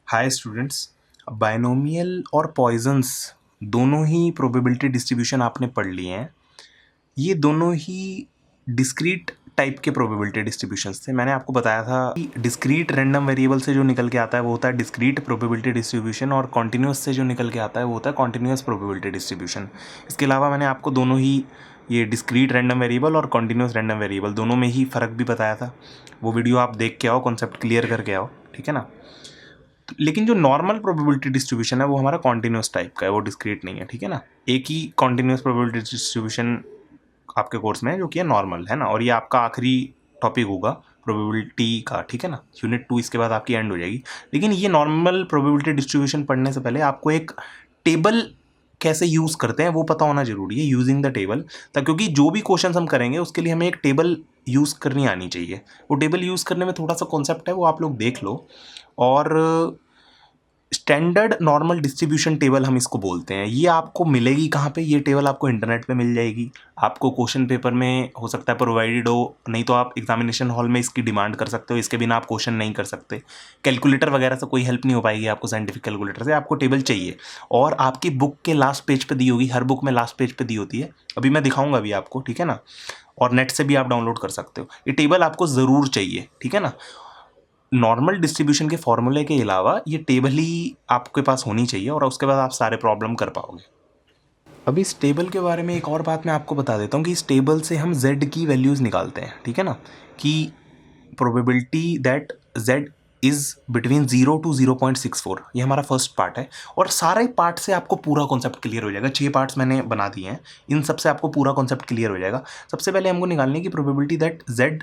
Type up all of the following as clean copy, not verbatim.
Hi students, binomial और poisons दोनों ही probability distribution आपने पढ़ लिए हैं। ये दोनों ही डिस्क्रीट टाइप के प्रोबेबिलिटी डिस्ट्रीब्यूशंस थे। मैंने आपको बताया था कि डिस्क्रीट रैंडम वेरिएबल से जो निकल के आता है वो होता है डिस्क्रीट प्रोबेबिलिटी डिस्ट्रीब्यूशन, और कॉन्टिन्यूस से जो निकल के आता है वो होता है कॉन्टिन्यूस प्रोबेबिलिटी डिस्ट्रीब्यूशन। इसके अलावा मैंने आपको दोनों ही ये डिस्क्रीट रैंडम वेरिएबल और कॉन्टिन्यूस रैंडम वेरिएबल दोनों में ही फ़र्क भी बताया था। वो वीडियो आप देख के आओ, कॉन्सेप्ट क्लियर करके आओ, ठीक है ना। लेकिन जो नॉर्मल प्रोबेबिलिटी डिस्ट्रीब्यूशन है वो हमारा कॉन्टिन्यूस टाइप का है, वो डिस्क्रीट नहीं है, ठीक है ना। एक ही कॉन्टिन्यूस प्रोबेबिलिटी डिस्ट्रीब्यूशन आपके कोर्स में है जो कि है नॉर्मल, है ना, और ये आपका आखिरी टॉपिक होगा प्रोबेबिलिटी का, ठीक है ना। यूनिट 2 इसके बाद आपकी एंड हो जाएगी। लेकिन ये नॉर्मल प्रोबेबिलिटी डिस्ट्रीब्यूशन पढ़ने से पहले आपको एक टेबल कैसे यूज़ करते हैं वो पता होना जरूरी है, यूजिंग द टेबल। क्योंकि जो भी क्वेश्चन हम करेंगे उसके लिए हमें एक टेबल यूज़ करनी आनी चाहिए। वो टेबल यूज़ करने में थोड़ा सा कॉन्सेप्ट है, वो आप लोग देख लो। और स्टैंडर्ड नॉर्मल डिस्ट्रीब्यूशन टेबल हम इसको बोलते हैं। ये आपको मिलेगी कहाँ पे? ये टेबल आपको इंटरनेट पे मिल जाएगी। आपको क्वेश्चन पेपर में हो सकता है प्रोवाइडेड हो, नहीं तो आप एग्जामिनेशन हॉल में इसकी डिमांड कर सकते हो। इसके बिना आप क्वेश्चन नहीं कर सकते। कैलकुलेटर वगैरह से कोई हेल्प नहीं हो पाएगी आपको, साइंटिफिक कैलकुलेटर से। आपको टेबल चाहिए और आपकी बुक के लास्ट पेज पे दी होगी। हर बुक में लास्ट पेज पे दी होती है। अभी मैं दिखाऊंगा अभी आपको, ठीक है ना। और नेट से भी आप डाउनलोड कर सकते हो। ये टेबल आपको ज़रूर चाहिए, ठीक है ना। नॉर्मल डिस्ट्रीब्यूशन के फॉर्मूले के अलावा ये टेबल ही आपके पास होनी चाहिए, और उसके बाद आप सारे प्रॉब्लम कर पाओगे। अभी इस टेबल के बारे में एक और बात मैं आपको बता देता हूँ कि इस टेबल से हम z की वैल्यूज़ निकालते हैं, ठीक है ना। कि probability that z is between 0 to 0.64, ये हमारा फर्स्ट पार्ट है। और सारे पार्ट से आपको पूरा कॉन्सेप्ट क्लियर हो जाएगा। 6 पार्ट्स मैंने बना दिए हैं, इन सब से आपको पूरा कॉन्सेप्ट क्लियर हो जाएगा। सबसे पहले हमको निकालने की probability that z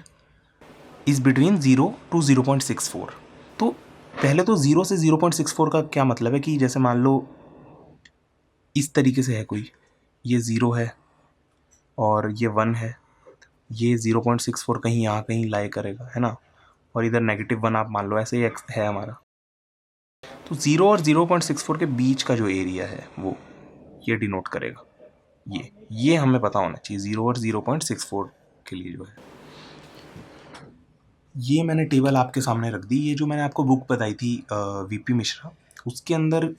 is between 0 to 0.64। तो पहले तो 0 से 0.64 का क्या मतलब है कि जैसे मान लो इस तरीके से है कोई, ये 0 है और ये 1 है, ये 0.64 कहीं यहाँ कहीं लाई करेगा, है ना। और इधर -1 आप मान लो, ऐसे ही x है हमारा। तो 0 और 0.64 के बीच का जो एरिया है वो ये डिनोट करेगा। ये हमें पता होना चाहिए 0 और 0.64 के लिए जो है। ये मैंने टेबल आपके सामने रख दी। ये जो मैंने आपको बुक बताई थी वीपी मिश्रा, उसके अंदर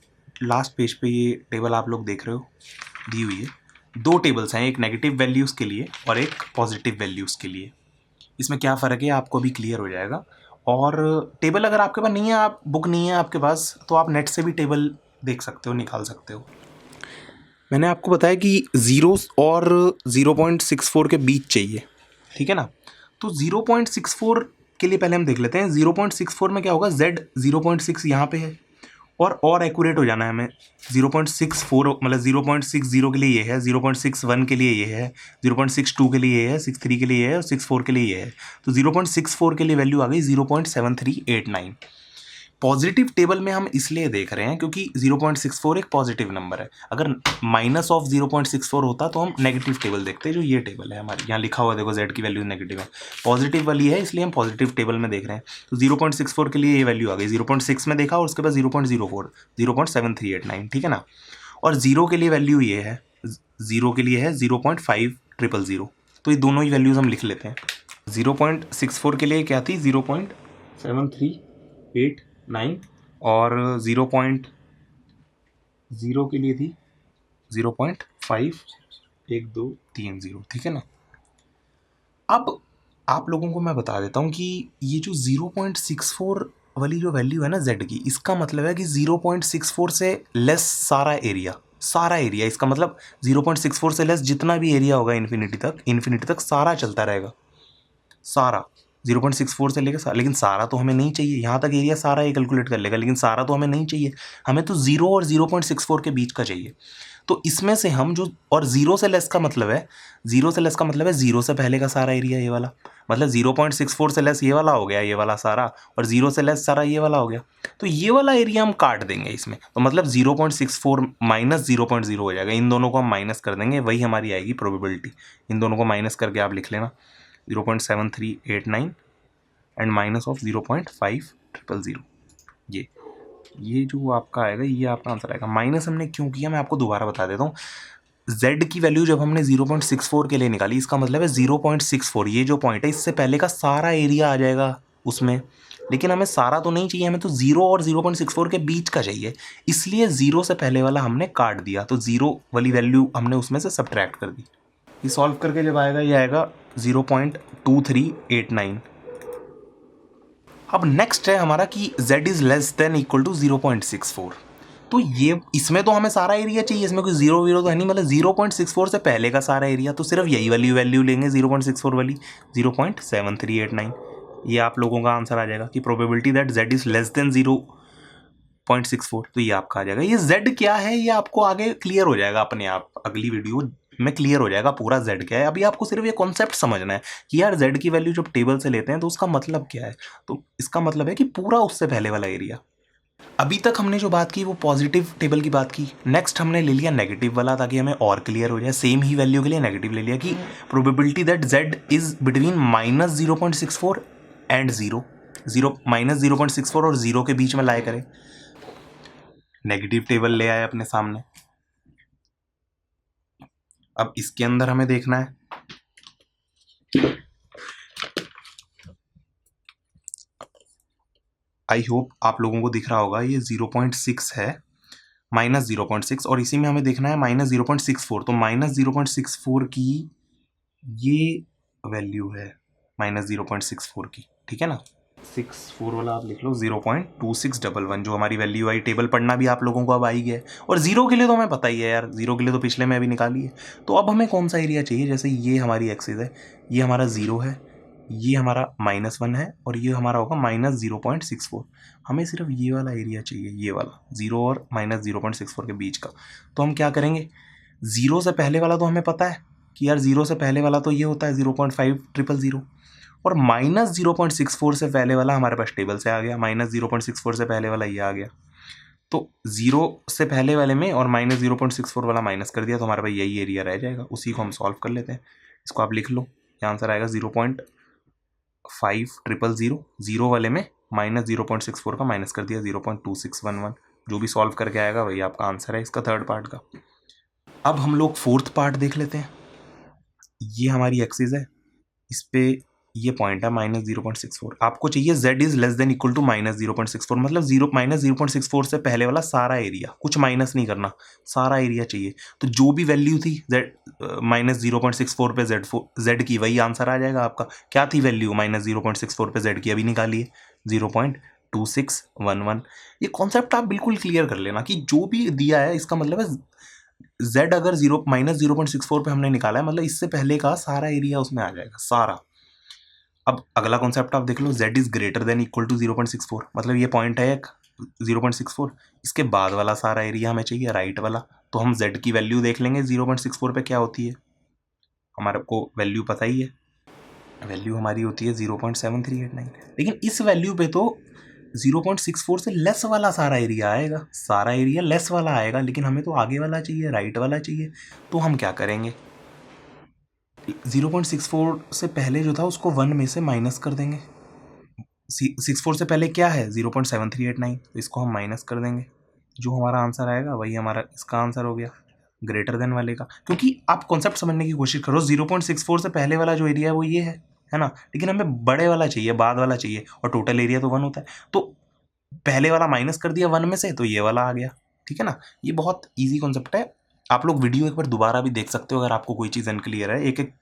लास्ट पेज पे ये टेबल आप लोग देख रहे हो दी हुई है। 2 टेबल्स हैं, एक नेगेटिव वैल्यूज़ के लिए और एक पॉजिटिव वैल्यूज़ के लिए। इसमें क्या फ़र्क है आपको भी क्लियर हो जाएगा। और टेबल अगर आपके पास नहीं है, आप बुक नहीं है आपके पास, तो आप नेट से भी टेबल देख सकते हो, निकाल सकते हो। मैंने आपको बताया कि 0 और 0.64 के बीच चाहिए, ठीक है ना। तो 0.64 के लिए पहले हम देख लेते हैं। 0.64 में क्या होगा, z 0.6 यहाँ पे है, और एक्यूरेट हो जाना है हमें। 0.64 मतलब 0.60 के लिए ये है, 0.61 के लिए ये है, 0.62 के लिए ये है, 63 के लिए ये है, और 64 के लिए ये है। तो 0.64 के लिए वैल्यू आ गई 0.7389। पॉजिटिव टेबल में हम इसलिए देख रहे हैं क्योंकि 0.64 एक पॉजिटिव नंबर है। अगर माइनस ऑफ 0.64 होता तो हम नेगेटिव टेबल देखते हैं। जो ये टेबल है हमारी, यहाँ लिखा हुआ देखो, z की वैल्यू नेगेटिव है, पॉजिटिव वाली है, इसलिए हम पॉजिटिव टेबल में देख रहे हैं। तो 0.64 के लिए ये वैल्यू आ गई। 0.6 में देखा और उसके बाद 0.04, 0.7389, ठीक है ना। और 0 के लिए वैल्यू ये है, 0 के लिए है 0.5000। तो ये दोनों ही वैल्यूज़ हम लिख लेते हैं। 0.64 के लिए क्या थी, 0.7389, और 0.0 के लिए थी 0.512330, ठीक है ना। अब आप लोगों को मैं बता देता हूँ कि ये जो 0.64 वाली जो वैल्यू है ना z की, इसका मतलब है कि 0.64 से लेस सारा एरिया, इसका मतलब 0.64 से लेस जितना भी एरिया होगा इन्फिनिटी तक सारा चलता रहेगा, सारा 0.64 से लेकर लेकिन सारा तो हमें नहीं चाहिए। यहाँ तक एरिया सारा ये कैलकुलेट कर लेगा, लेकिन सारा तो हमें नहीं चाहिए। हमें तो 0 और 0.64 के बीच का चाहिए। तो इसमें से हम जो, और 0 से लेस का मतलब है, 0 से पहले का सारा एरिया ये वाला, मतलब 0.64 से लेस ये वाला हो गया, ये वाला सारा, और 0 से लेस सारा ये वाला हो गया। तो ये वाला एरिया हम काट देंगे इसमें, तो मतलब 0.64 माइनस 0.0 हो जाएगा। इन दोनों को हम माइनस कर देंगे, वही हमारी आएगी प्रोबेबिलिटी। इन दोनों को माइनस करके आप लिख लेना 0.7389 एंड माइनस ऑफ 0.5000। ये जो आपका आएगा, ये आपका आंसर आएगा। माइनस हमने क्यों किया मैं आपको दोबारा बता देता हूँ। z की वैल्यू जब हमने 0.64 के लिए निकाली, इसका मतलब है 0.64, ये जो पॉइंट है इससे पहले का सारा एरिया आ जाएगा उसमें, लेकिन हमें सारा तो नहीं चाहिए, हमें तो 0 और 0.64 के बीच का चाहिए, इसलिए 0 से पहले वाला हमने काट दिया, तो 0 वाली वैल्यू हमने उसमें से सब्ट्रैक्ट कर दी। ये सॉल्व करके जब आएगा ये आएगा 0.2389। अब नेक्स्ट है हमारा कि z is less than equal to 0.64। तो ये इसमें तो हमें सारा एरिया चाहिए, इसमें कोई जीरो वीरो तो है नहीं, मतलब 0.64 से पहले का सारा एरिया, तो सिर्फ यही वाली वैल्यू लेंगे 0.64 वाली, 0.7389। ये आप लोगों का आंसर आ जाएगा कि probability that z is less then 0.64, तो ये आपका आ जाएगा। ये z क्या है ये आपको आगे क्लियर हो जाएगा अपने आप, अगली वीडियो में क्लियर हो जाएगा पूरा z क्या है। अभी आपको सिर्फ ये कॉन्सेप्ट समझना है कि यार z की वैल्यू जब टेबल से लेते हैं तो उसका मतलब क्या है, तो इसका मतलब है कि पूरा उससे पहले वाला एरिया। अभी तक हमने जो बात की वो पॉजिटिव टेबल की बात की, नेक्स्ट हमने ले लिया नेगेटिव वाला ताकि हमें और क्लियर हो जाए। सेम ही वैल्यू के लिए नेगेटिव ले लिया कि probability that z is between -0.64 and 0 minus 0.64 और 0 के बीच में लाए करें। नेगेटिव टेबल ले आए अपने सामने। अब इसके अंदर हमें देखना है आई होप आप लोगों को दिख रहा होगा, ये 0.6 है, -0.6, और इसी में हमें देखना है -0.64, तो -0.64 की ये वैल्यू है -0.64 की, ठीक है ना। 64 वाला आप लिख लो 0.2611, जो हमारी वैल्यू आई। टेबल पढ़ना भी आप लोगों को अब आई गया है, और 0 के लिए तो हमें पता ही है यार, 0 के लिए तो पिछले में अभी निकाली है। तो अब हमें कौन सा एरिया चाहिए, जैसे ये हमारी एक्सिस है, ये हमारा 0 है, ये हमारा -1 है, और ये हमारा होगा -0.64। हमें सिर्फ ये वाला एरिया चाहिए, ये वाला 0 और -0.64 के बीच का। तो हम क्या करेंगे, 0 से पहले वाला तो हमें पता है कि यार 0 से पहले वाला तो ये होता है 0.5000, और -0.64 से पहले वाला हमारे पास टेबल से आ गया, -0.64 से पहले वाला ये आ गया। तो 0 से पहले वाले में और -0.64 वाला माइनस कर दिया, तो हमारे पास यही एरिया रह जाएगा, उसी को हम सॉल्व कर लेते हैं। इसको आप लिख लो, ये आंसर आएगा 0.5000, 0 वाले में -0.64 का माइनस कर दिया 0.2611। जो भी सॉल्व करके आएगा वही आपका आंसर है इसका थर्ड पार्ट का। अब हम लोग फोर्थ पार्ट देख लेते हैं। ये हमारी एक्सिस है, इस पे ये पॉइंट है -0.64, आपको चाहिए z is less than equal to -0.64, मतलब -0.64 से पहले वाला सारा एरिया, कुछ माइनस नहीं करना, सारा एरिया चाहिए। तो जो भी वैल्यू थी z -0.64 पे z की, वही आंसर आ जाएगा आपका। क्या थी वैल्यू -0.64 पे z की, अभी निकालिए 0.2611। ये कॉन्सेप्ट आप बिल्कुल क्लियर कर लेना कि जो भी दिया है इसका मतलब है z अगर -0.64 पे हमने निकाला है, मतलब इससे पहले का सारा एरिया उसमें आ जाएगा, सारा। अब अगला कॉन्सेप्ट आप देख लो, z is greater than equal to 0.64, मतलब ये पॉइंट है एक 0.64, इसके बाद वाला सारा एरिया हमें चाहिए, राइट वाला। तो हम z की वैल्यू देख लेंगे 0.64 पे क्या होती है, हमारे को वैल्यू पता ही है, वैल्यू हमारी होती है 0.7389। लेकिन इस वैल्यू पे तो 0.64 से लेस वाला सारा एरिया आएगा, सारा एरिया लेस वाला आएगा, लेकिन हमें तो आगे वाला चाहिए, राइट वाला चाहिए। तो हम क्या करेंगे, 0.64 से पहले जो था उसको 1 में से माइनस कर देंगे। 64 से पहले क्या है 0.7389, तो इसको हम माइनस कर देंगे, जो हमारा आंसर आएगा वही हमारा इसका आंसर हो गया, ग्रेटर देन वाले का। क्योंकि आप कॉन्सेप्ट समझने की कोशिश करो, 0.64 से पहले वाला जो एरिया है वो ये है ना, लेकिन हमें बड़े वाला चाहिए, बाद वाला चाहिए, और टोटल एरिया तो 1 होता है, तो पहले वाला माइनस कर दिया 1 में से, तो ये वाला आ गया, ठीक है ना। ये बहुत ईजी कॉन्सेप्ट है, आप लोग वीडियो एक बार दोबारा भी देख सकते हो अगर आपको कोई चीज़ अनक्लियर है। एक एक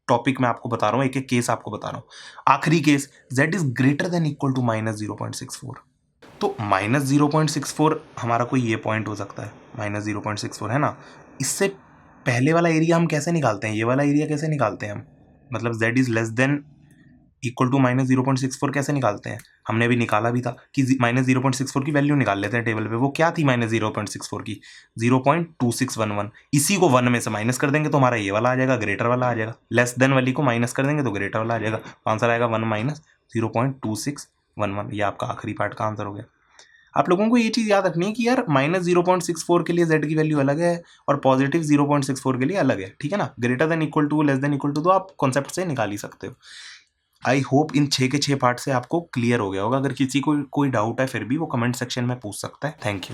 टॉपिक मैं आपको बता रहा हूँ, एक एक केस आपको बता रहा हूँ। आखिरी case, z is greater than equal to -0.64, तो -0.64 हमारा कोई ये पॉइंट हो सकता है, -0.64 है ना। इससे पहले वाला एरिया हम कैसे निकालते हैं, ये वाला एरिया कैसे निकालते हैं हम, मतलब z is less than equal to -0.64 कैसे निकालते हैं, हमने अभी निकाला भी था कि -0.64 की वैल्यू निकाल लेते हैं टेबल पे। वो क्या थी -0.64 की, 0.2611, इसी को 1 में से माइनस कर देंगे तो हमारा ये वाला आ जाएगा, ग्रेटर वाला आ जाएगा। लेस देन वाली को माइनस कर देंगे तो ग्रेटर वाला आ जाएगा, आंसर आएगा 1 माइनस 0.2611। ये आपका आखिरी पार्ट का आंसर हो गया। आप लोगों को ये चीज़ याद रखनी है कि यार -0.64 के लिए z की वैल्यू अलग है और पॉजिटिव 0.64 के लिए अलग है, ठीक है ना। Greater than equal to, less than equal to तो आप कॉन्सेप्ट से निकाल ही सकते हो। आई होप इन 6 के 6 पार्ट से आपको क्लियर हो गया होगा। अगर किसी को कोई डाउट है फिर भी वो कमेंट सेक्शन में पूछ सकता है। Thank you.